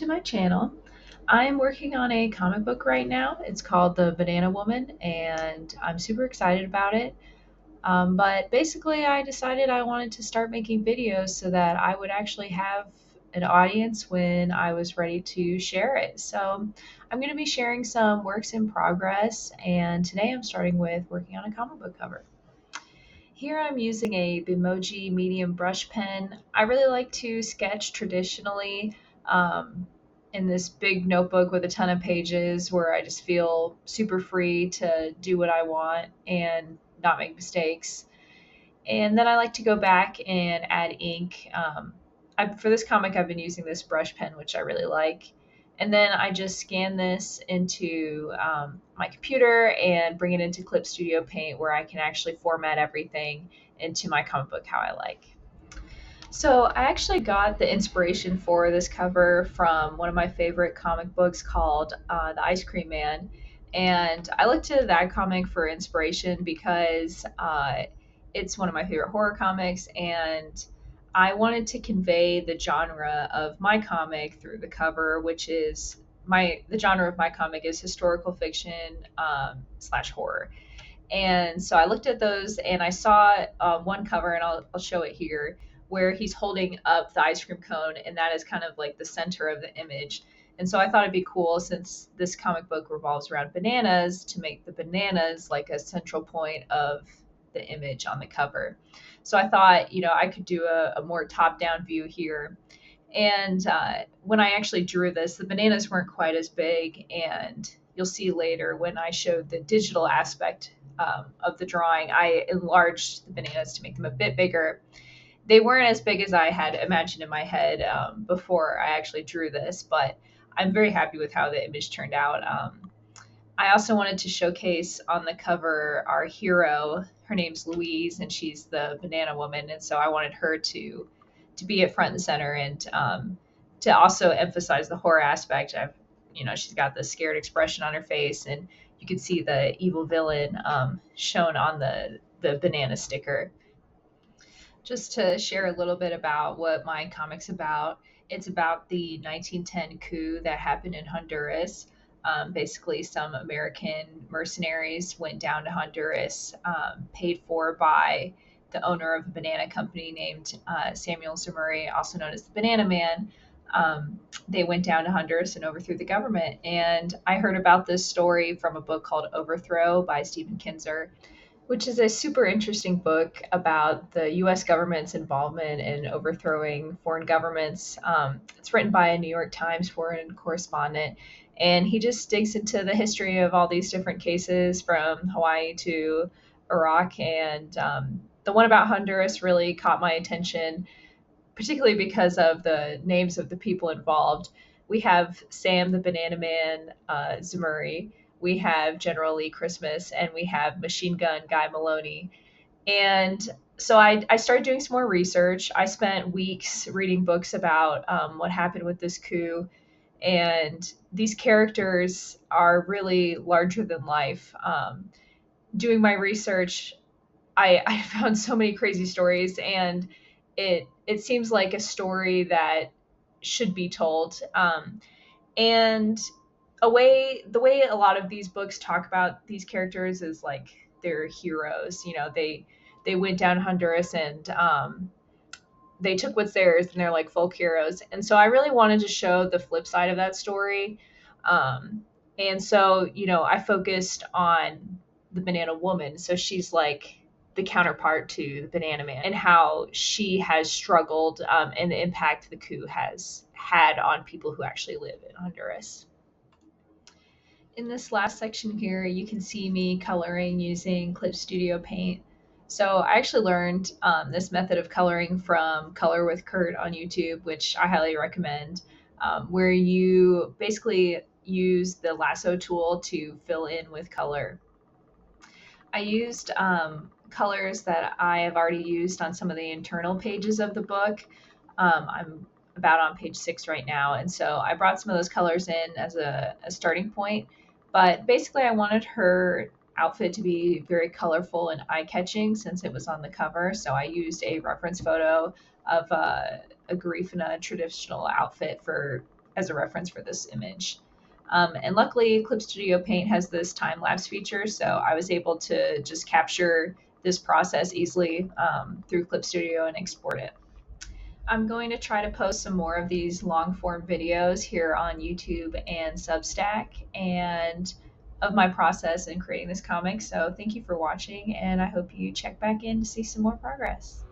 to my channel. I'm working on a comic book right now. It's called The Banana Woman, and I'm super excited about it. But basically, I decided I wanted to start making videos so that I would actually have an audience when I was ready to share it. So I'm going to be sharing some works in progress, and today I'm starting with working on a comic book cover. Here I'm using a Bimoji medium brush pen. I really like to sketch traditionally um, in this big notebook with a ton of pages where I just feel super free to do what I want and not make mistakes. And then I like to go back and add ink. For this comic, I've been using this brush pen, which I really like. And then I just scan this into my computer and bring it into Clip Studio Paint where I can actually format everything into my comic book how I like. So I actually got the inspiration for this cover from one of my favorite comic books called The Ice Cream Man. And I looked to that comic for inspiration because it's one of my favorite horror comics, and I wanted to convey the genre of my comic through the cover, which is the genre of my comic is historical fiction slash horror. And so I looked at those and I saw one cover, and I'll show it here, where he's holding up the ice cream cone, and that is kind of like the center of the image. And so I thought it'd be cool, since this comic book revolves around bananas, to make the bananas like a central point of the image on the cover. So I thought, I could do a more top down view here. And when I actually drew this, the bananas weren't quite as big. And you'll see later when I showed the digital aspect of the drawing, I enlarged the bananas to make them a bit bigger. They weren't as big as I had imagined in my head before I actually drew this, but I'm very happy with how the image turned out. I also wanted to showcase on the cover our hero. Her name's Louise, and she's the banana woman, and so I wanted her to be at front and center, and to also emphasize the horror aspect. She's got the scared expression on her face, and you can see the evil villain shown on the banana sticker. Just to share a little bit about what my comic's about, it's about the 1910 coup that happened in Honduras. Basically, some American mercenaries went down to Honduras, paid for by the owner of a banana company named Samuel Zumuri, also known as the Banana Man. They went down to Honduras and overthrew the government. And I heard about this story from a book called Overthrow by Stephen Kinzer, which is a super interesting book about the U.S. government's involvement in overthrowing foreign governments. It's written by a New York Times foreign correspondent, and he just digs into the history of all these different cases from Hawaii to Iraq. And the one about Honduras really caught my attention, particularly because of the names of the people involved. We have Sam the Banana Man, Zumuri. We have General Lee Christmas, and we have Machine Gun Guy Maloney. And so I started doing some more research. I spent weeks reading books about what happened with this coup. And these characters are really larger than life. Doing my research, I found so many crazy stories, and it seems like a story that should be told. And the way a lot of these books talk about these characters is like they're heroes. They went down to Honduras, and they took what's theirs, and they're like folk heroes. And so I really wanted to show the flip side of that story. And so, I focused on the banana woman. So she's like the counterpart to the banana man, and how she has struggled, and the impact the coup has had on people who actually live in Honduras. In this last section here, you can see me coloring using Clip Studio Paint. So I actually learned this method of coloring from Color with Kurt on YouTube, which I highly recommend, where you basically use the lasso tool to fill in with color. I used colors that I have already used on some of the internal pages of the book. I'm about on page 6 right now, and so I brought some of those colors in as a starting point. But basically, I wanted her outfit to be very colorful and eye-catching since it was on the cover. So I used a reference photo of a Garifuna traditional outfit for as a reference for this image. And luckily, Clip Studio Paint has this time lapse feature, so I was able to just capture this process easily through Clip Studio and export it. I'm going to try to post some more of these long form videos here on YouTube and Substack and of my process in creating this comic. So thank you for watching, and I hope you check back in to see some more progress.